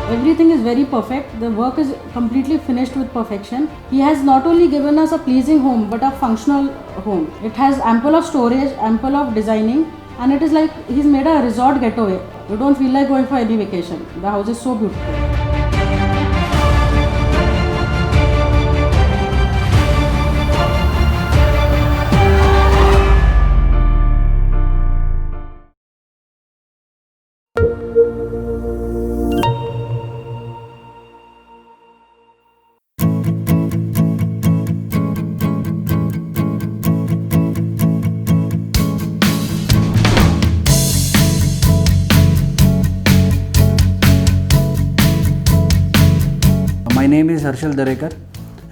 Everything is very perfect. The work is completely finished with perfection. He has not only given us a pleasing home but a functional home. It has ample of storage, ample of designing, and it is like he's made a resort getaway. You don't feel like going for any vacation. The house is so beautiful. My name is Harshal Darekar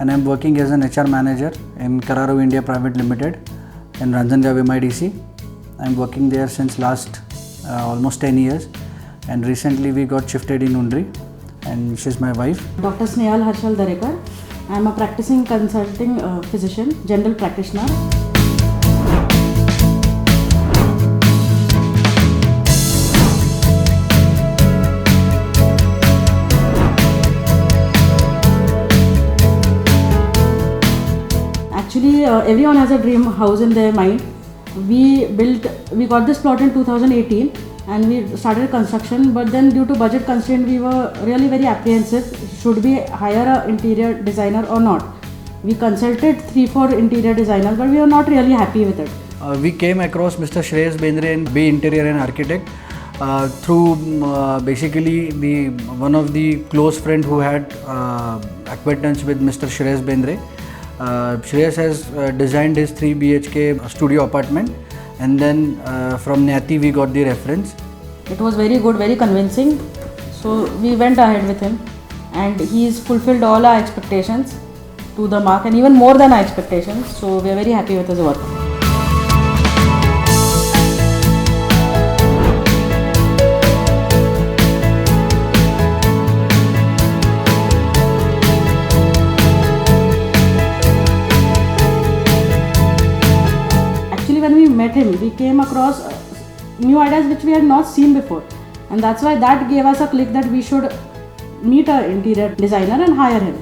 and I am working as an HR manager in Kararo India Private Limited in Ranjangaon MIDC. I am working there since last almost 10 years, and recently we got shifted in Undri, and she's my wife. Dr. Snehal Harshal Darekar. I am a practicing consulting physician, general practitioner. Actually, everyone has a dream house in their mind. We got this plot in 2018 and we started construction, but then due to budget constraint we were really very apprehensive. Should we hire an interior designer or not? We consulted 3-4 interior designers, but we were not really happy with it. We came across Mr. Shreyas Bendre in B Interior and Architect through basically one of the close friend who had acquaintance with Mr. Shreyas Bendre. Shreyas has designed his 3 BHK studio apartment, and then from Nyati we got the reference. It was very good, very convincing. So we went ahead with him and he's fulfilled all our expectations to the mark, and even more than our expectations. So we are very happy with his work. When we met him, we came across new ideas which we had not seen before, and that's why that gave us a click that we should meet an interior designer and hire him.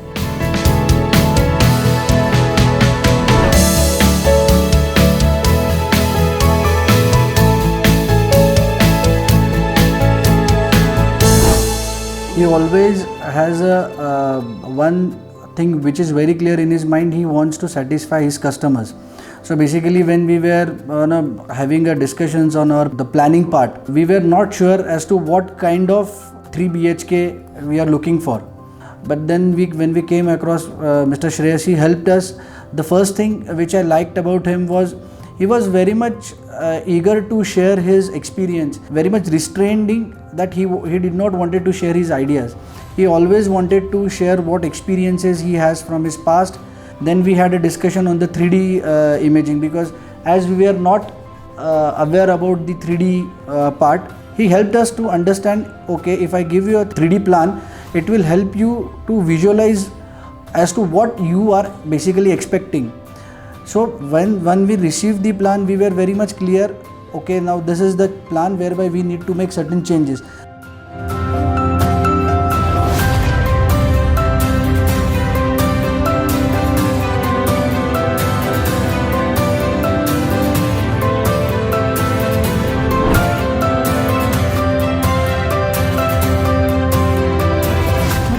He always has one thing which is very clear in his mind. He wants to satisfy his customers. So basically, when we were having a discussions on the planning part, we were not sure as to what kind of 3 BHK we are looking for. But then when we came across Mr. Shreyas, he helped us. The first thing which I liked about him was he was very much eager to share his experience, very much restraining that he did not wanted to share his ideas. He always wanted to share what experiences he has from his past. Then we had a discussion on the 3D imaging, because as we were not aware about the 3D part, he helped us to understand, okay, if I give you a 3D plan, it will help you to visualize as to what you are basically expecting. So when we received the plan, we were very much clear, okay, now this is the plan whereby we need to make certain changes.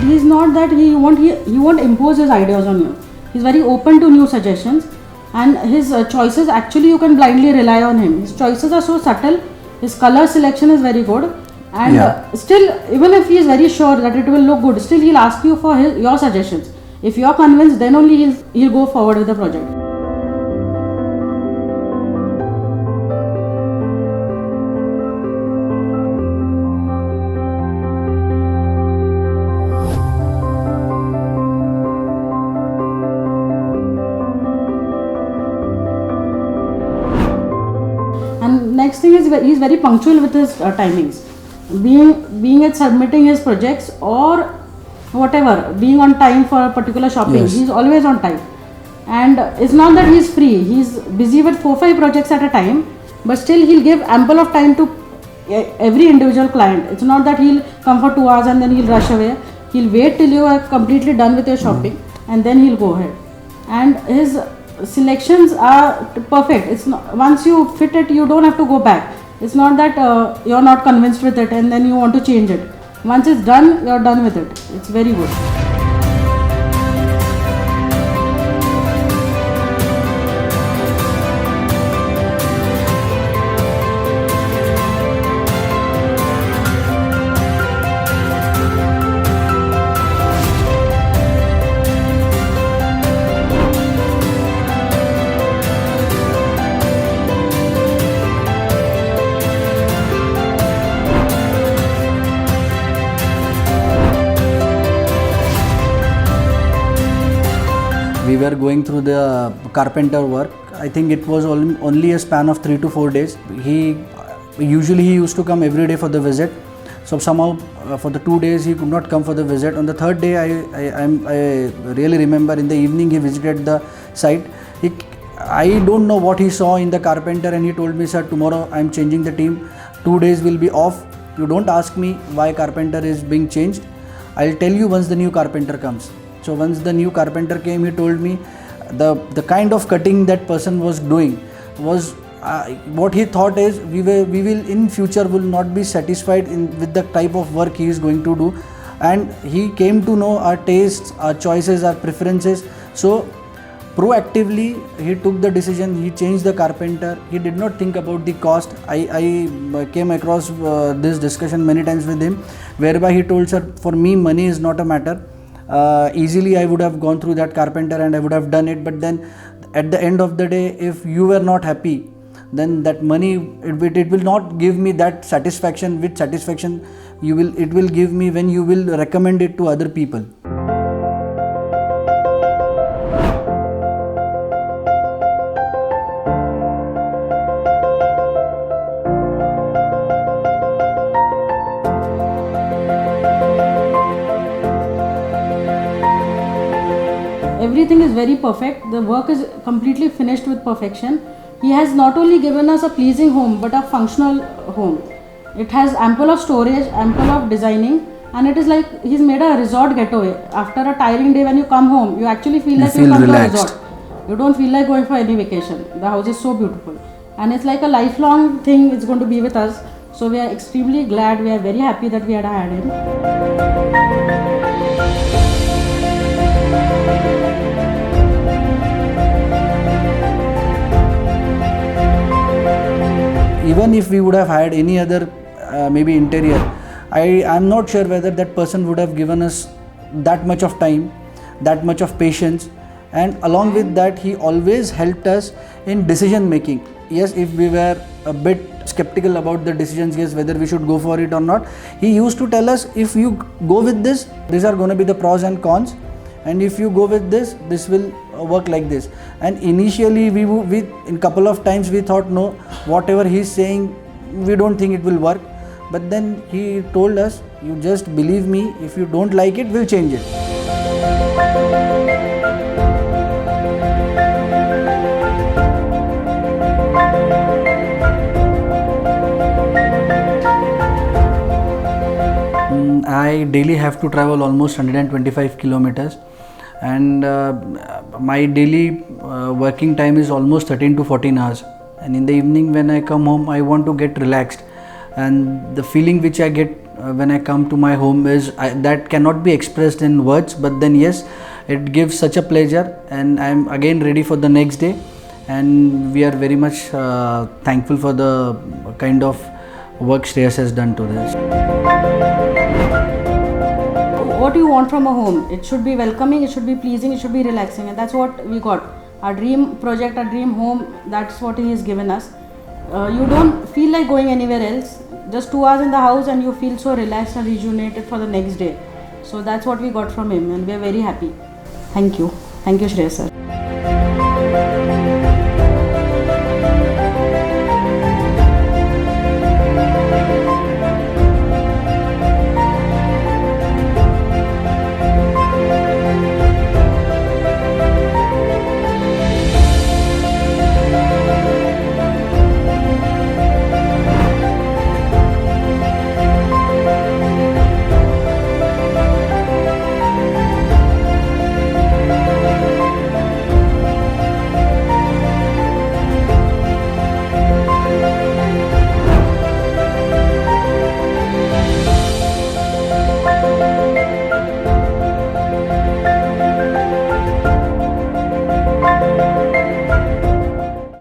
He's not that he won't impose his ideas on you. He's very open to new suggestions, and his choices, actually you can blindly rely on him. His choices are so subtle. His color selection is very good, and still, even if he is very sure that it will look good, still he'll ask you for your suggestions. If you are convinced, then only he'll go forward with the project. And next thing is he's very punctual with his timings. Being at submitting his projects or whatever, being on time for a particular shopping, he's always on time. And it's not that he's free, he's busy with 4-5 projects at a time, but still he'll give ample of time to every individual client. It's not that he'll come for 2 hours and then he'll rush away. He'll wait till you are completely done with your shopping and then he'll go ahead. And his selections are perfect. It's not, once you fit it, you don't have to go back. It's not that you're not convinced with it and then you want to change it. Once it's done, you're done with it. It's very good. We were going through the carpenter work. I think it was only a span of 3 to 4 days. He used to come every day for the visit. So somehow for the 2 days he could not come for the visit. On the third day, I really remember in the evening he visited the site. I don't know what he saw in the carpenter, and he told me, sir, tomorrow I am changing the team. 2 days will be off. You don't ask me why carpenter is being changed. I'll tell you once the new carpenter comes. So once the new carpenter came, he told me the kind of cutting that person was doing was what he thought is we will in future will not be satisfied with the type of work he is going to do, and he came to know our tastes, our choices, our preferences. So proactively he took the decision. He changed the carpenter. He did not think about the cost. I came across this discussion many times with him, whereby he told, sir, for me money is not a matter. Easily I would have gone through that carpenter and I would have done it, but then at the end of the day, if you were not happy, then that money it will not give me that satisfaction. Which satisfaction it will give me when you will recommend it to other people. Everything is very perfect. The work is completely finished with perfection. He has not only given us a pleasing home but a functional home. It has ample of storage, ample of designing, and it is like he's made a resort getaway. After a tiring day when you come home, you actually feel like you come relaxed. to a resort. You don't feel like going for any vacation. The house is so beautiful and it's like a lifelong thing. It's going to be with us. So we are extremely glad. We are very happy that we had him. Even if we would have hired any other maybe interior, I'm not sure whether that person would have given us that much of time, that much of patience, and along with that he always helped us in decision making. Yes, if we were a bit skeptical about the decisions, yes, whether we should go for it or not, he used to tell us, if you go with this, these are going to be the pros and cons, and if you go with this will work like this. And initially we in couple of times we thought, no, whatever he's saying, we don't think it will work. But then he told us, you just believe me, if you don't like it, we'll change it. I daily have to travel almost 125 kilometers, and my daily working time is almost 13 to 14 hours. And in the evening when I come home, I want to get relaxed, and the feeling which I get when I come to my home is that cannot be expressed in words, but then yes, it gives such a pleasure, and I am again ready for the next day. And we are very much thankful for the kind of work Shreyas has done to this. What you want from a home? It should be welcoming, it should be pleasing, it should be relaxing, and that's what we got. Our dream project, our dream home, that's what he has given us. You don't feel like going anywhere else. Just 2 hours in the house and you feel so relaxed and rejuvenated for the next day. So that's what we got from him, and we are very happy. Thank you. Thank you, Shreyas sir.